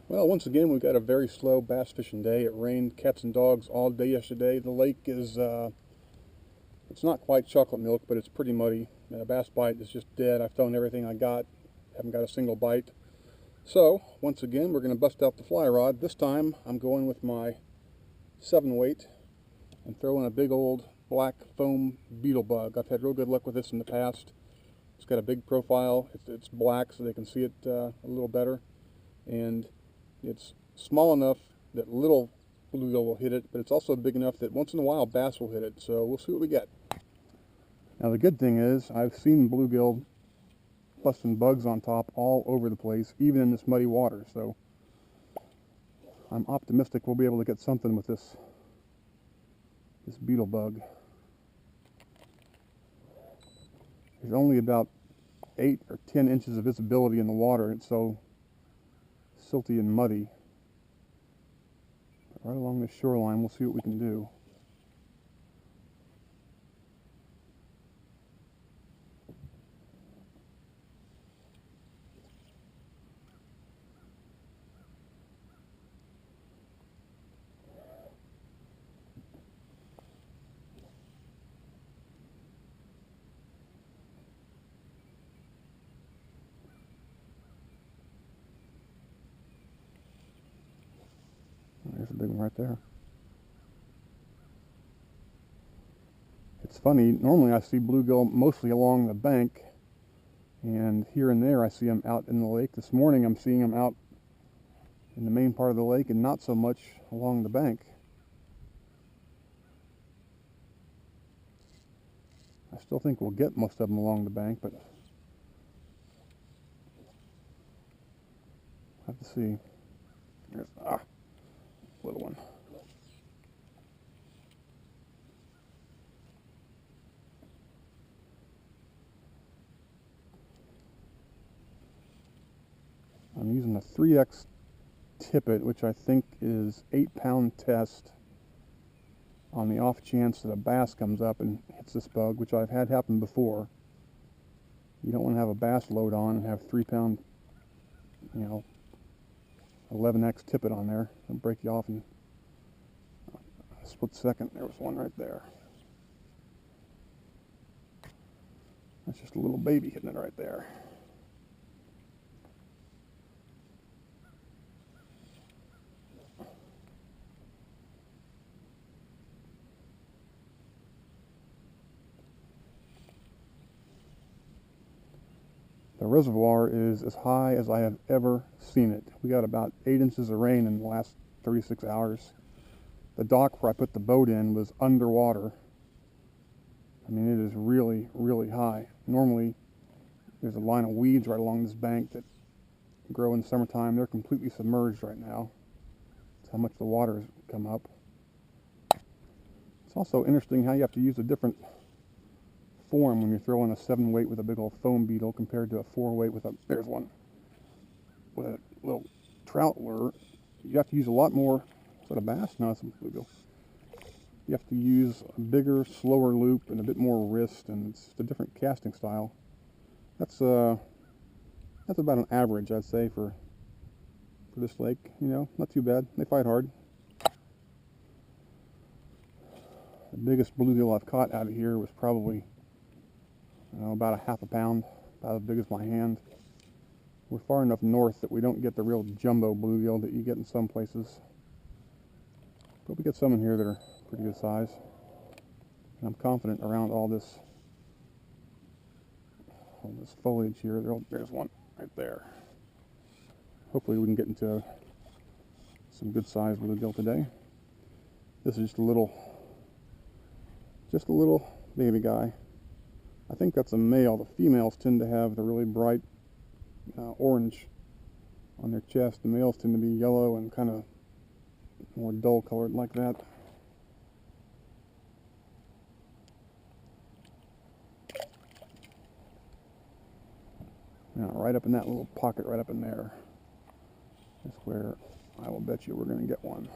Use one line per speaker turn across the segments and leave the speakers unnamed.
Well, once again, we've got a very slow bass fishing day. It rained cats and dogs all day yesterday. The lake is, it's not quite chocolate milk, but it's pretty muddy. The bass bite is just dead. I've thrown everything I got, haven't got a single bite. So, once again, we're going to bust out the fly rod. This time, I'm going with my 7 weight and throwing a big old black foam beetle bug. I've had real good luck with this in the past. It's got a big profile. It's black, so they can see it a little better. And it's small enough that little bluegill will hit it, but it's also big enough that once in a while bass will hit it. So we'll see what we get. Now the good thing is I've seen bluegill busting bugs on top all over the place, even in this muddy water. So I'm optimistic we'll be able to get something with this beetle bug. There's only about 8 or 10 inches of visibility in the water. It's so silty and muddy. Right along the shoreline, we'll see what we can do. There's a big one right there. It's funny, normally I see bluegill mostly along the bank, and here and there I see them out in the lake. This morning I'm seeing them out in the main part of the lake and not so much along the bank. I still think we'll get most of them along the bank, but we'll have to see. There's little one. I'm using a 3X tippet, which I think is 8-pound test, on the off chance that a bass comes up and hits this bug, which I've had happen before. You don't want to have a bass load on and have 3-pound, 11X tippet on there. It'll break you off in a split second. There was one right there. That's just a little baby hitting it right there. The reservoir is as high as I have ever seen it. We got about 8 inches of rain in the last 36 hours. The dock where I put the boat in was underwater. I mean, it is really, really high. Normally, there's a line of weeds right along this bank that grow in the summertime. They're completely submerged right now. That's how much the water has come up. It's also interesting how you have to use a different form when you're throwing a 7 weight with a big old foam beetle compared to a 4 weight with there's one, with a little trout lure. You have to use a lot more. Is that a bass? No, it's a bluegill. You have to use a bigger, slower loop and a bit more wrist, and it's a different casting style. That's about an average, I'd say, for this lake. Not too bad. They fight hard. The biggest bluegill I've caught out of here was probably about a half a pound, about as big as my hand. We're far enough north that we don't get the real jumbo bluegill that you get in some places, but we get some in here that are pretty good size. And I'm confident around all this foliage here. There's one right there. Hopefully we can get into some good size bluegill today. This is just a little baby guy. I think that's a male. The females tend to have the really bright orange on their chest. The males tend to be yellow and kind of more dull colored like that. Now, right up in that little pocket, right up in there, is where I will bet you we're going to get one.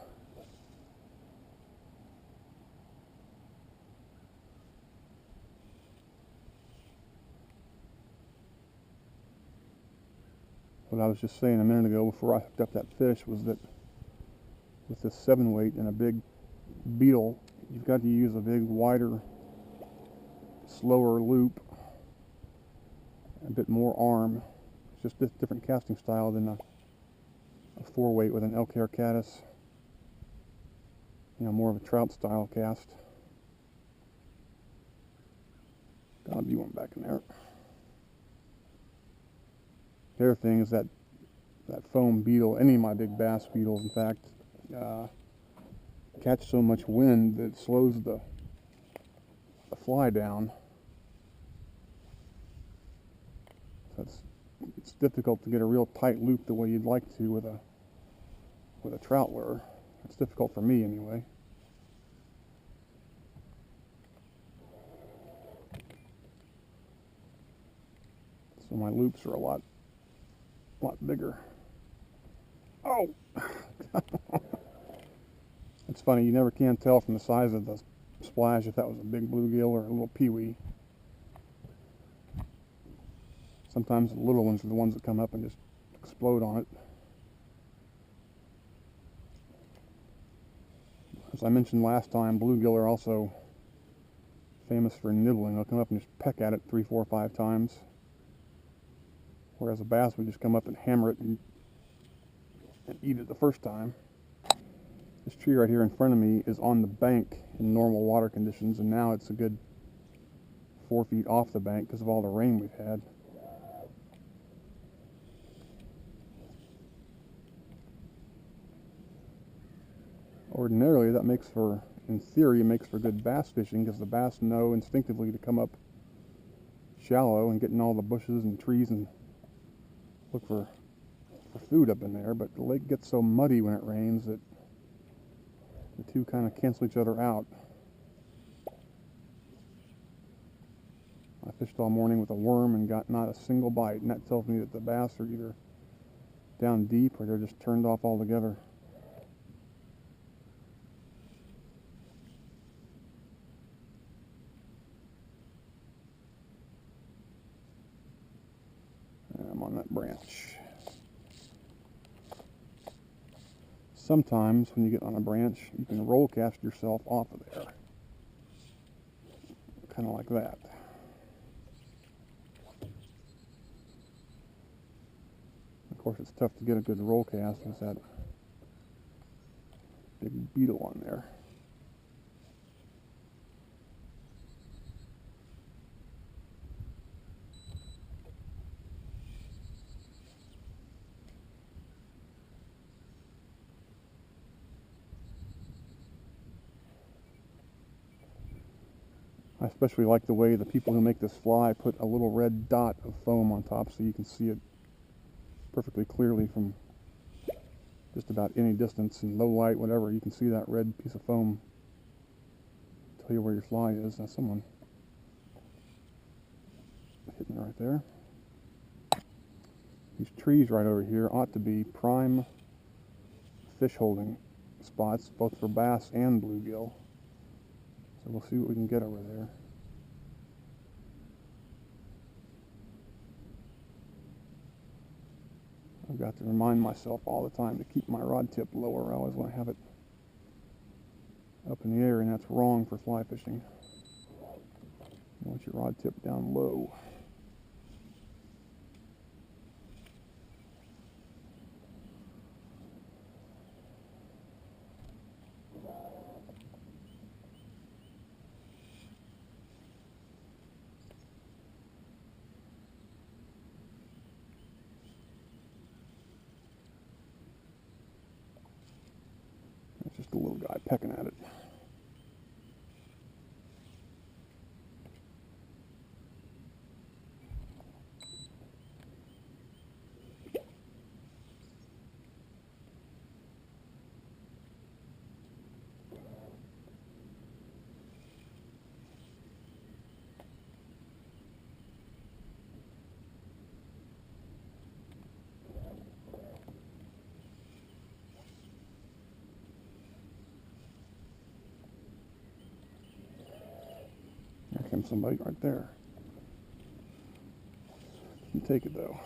what I was just saying a minute ago before I hooked up that fish was that with this 7-weight and a big beetle, you've got to use a big, wider, slower loop, a bit more arm. It's just a different casting style than a 4-weight with an elk hair caddis. You know, more of a trout style cast. Gotta be one back in there. The other thing is that foam beetle, any of my big bass beetles, in fact, catch so much wind that it slows the fly down. So it's difficult to get a real tight loop the way you'd like to with a trout lure. It's difficult for me anyway. So my loops are a lot bigger. Oh! It's funny, you never can tell from the size of the splash if that was a big bluegill or a little peewee. Sometimes the little ones are the ones that come up and just explode on it. As I mentioned last time, bluegill are also famous for nibbling. They'll come up and just peck at it 3, 4, 5 times. Whereas a bass would just come up and hammer it and eat it the first time. This tree right here in front of me is on the bank in normal water conditions, and now it's a good 4 feet off the bank because of all the rain we've had. Ordinarily, that makes for, in theory, it makes for good bass fishing because the bass know instinctively to come up shallow and get in all the bushes and trees and look for food up in there. But the lake gets so muddy when it rains that the two kind of cancel each other out. I fished all morning with a worm and got not a single bite, and that tells me that the bass are either down deep or they're just turned off altogether. I'm on that branch. Sometimes when you get on a branch, you can roll cast yourself off of there. Kind of like that. Of course, it's tough to get a good roll cast with that big beetle on there. I especially like the way the people who make this fly put a little red dot of foam on top so you can see it perfectly clearly from just about any distance, in low light, whatever. You can see that red piece of foam tell you where your fly is. Now someone hitting it right there. These trees right over here ought to be prime fish holding spots, both for bass and bluegill. So we'll see what we can get over there. I've got to remind myself all the time to keep my rod tip lower. I always want to have it up in the air, and that's wrong for fly fishing. You want your rod tip down low. That's just a little guy pecking at it. There comes somebody right there. Didn't take it though.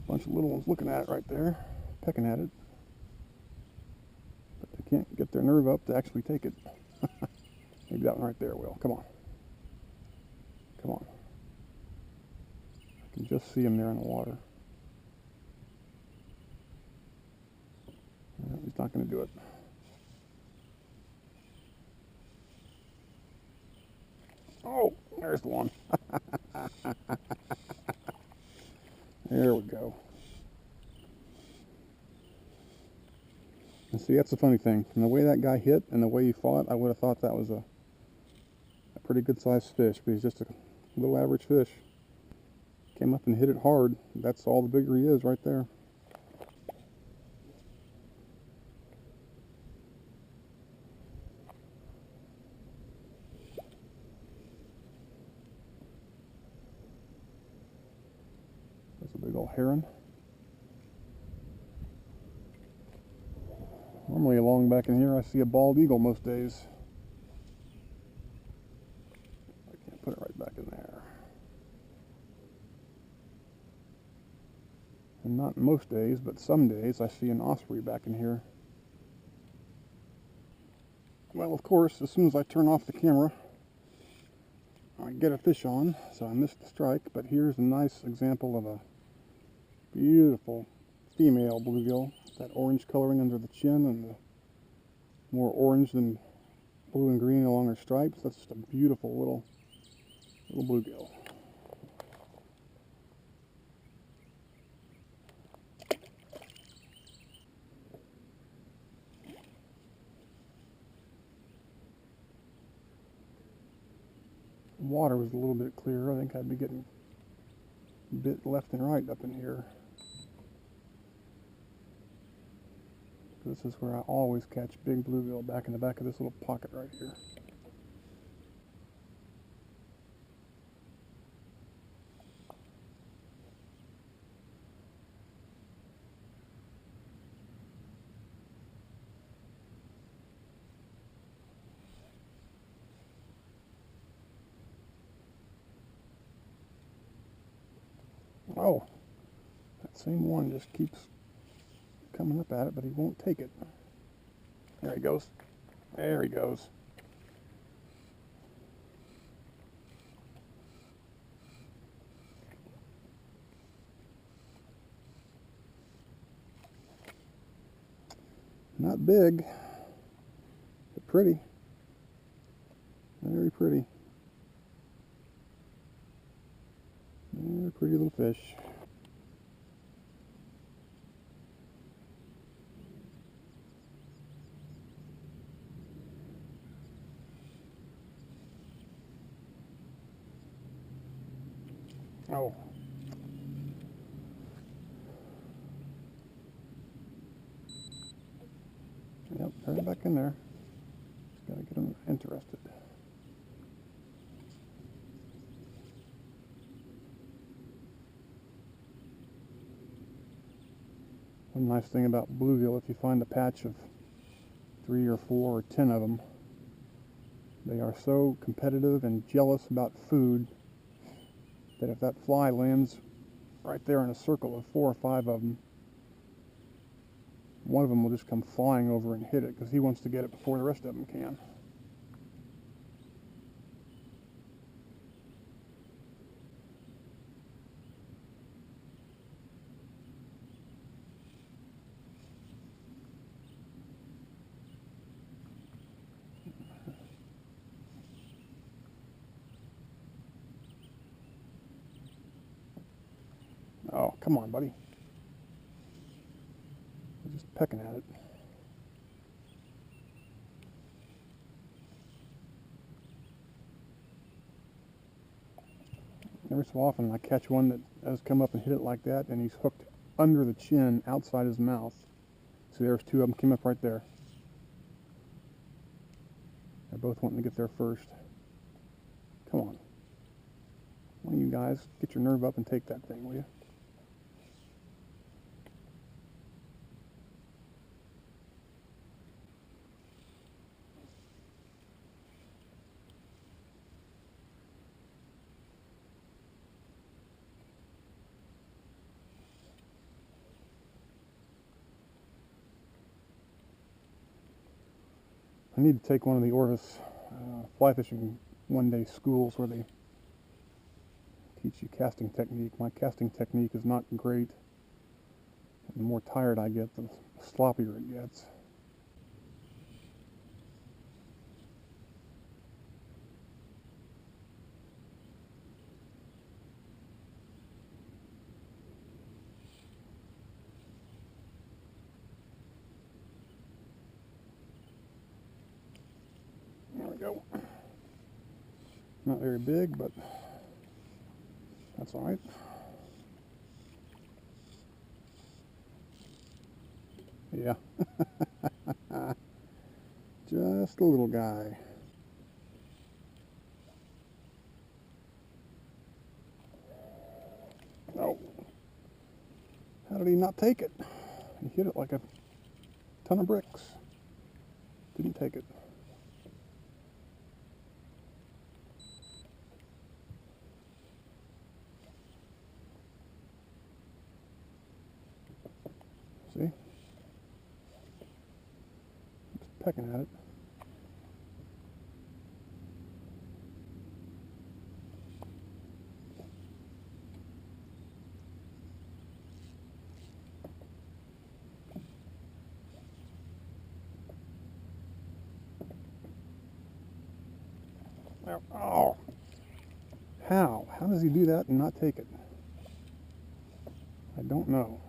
Bunch of little ones looking at it right there, pecking at it. But they can't get their nerve up to actually take it. Maybe that one right there will. Come on. Come on. I can just see him there in the water. No, he's not going to do it. Oh, there's the one. There we go. And see, that's the funny thing. From the way that guy hit and the way he fought, I would have thought that was a pretty good sized fish, but he's just a little average fish. Came up and hit it hard. That's all the bigger he is right there. That's a big old heron. Normally along back in here I see a bald eagle most days. I can't put it right back in there. And not most days, but some days I see an osprey back in here. Well, of course, as soon as I turn off the camera, I get a fish on, so I missed the strike, but here's a nice example of a beautiful female bluegill. That orange coloring under the chin and the more orange than blue and green along her stripes. That's just a beautiful little bluegill. The water was a little bit clearer. I think I'd be getting bit left and right up in here. This is where I always catch big bluegill, back in the back of this little pocket right here. Oh, that same one just keeps coming up at it, but he won't take it. There he goes. There he goes. Not big, but pretty. Very pretty. Very pretty little fish. Oh. Yep, right back in there. Just gotta get them interested. One nice thing about bluegill, if you find a patch of 3 or 4 or 10 of them, they are so competitive and jealous about food that if that fly lands right there in a circle of 4 or 5 of them, one of them will just come flying over and hit it because he wants to get it before the rest of them can. Oh, come on, buddy. They're just pecking at it. Every so often I catch one that has come up and hit it like that, and he's hooked under the chin outside his mouth. See, there's 2 of them came up right there. They're both wanting to get there first. Come on. One of you guys, get your nerve up and take that thing, will you? I need to take one of the Orvis fly fishing one-day schools where they teach you casting technique. My casting technique is not great. The more tired I get, the sloppier it gets. There we go. Not very big, but that's all right. Yeah. Just a little guy. Oh. How did he not take it? He hit it like a ton of bricks. Didn't take it. See? Just pecking at it. Oh! How? How does he do that and not take it? I don't know.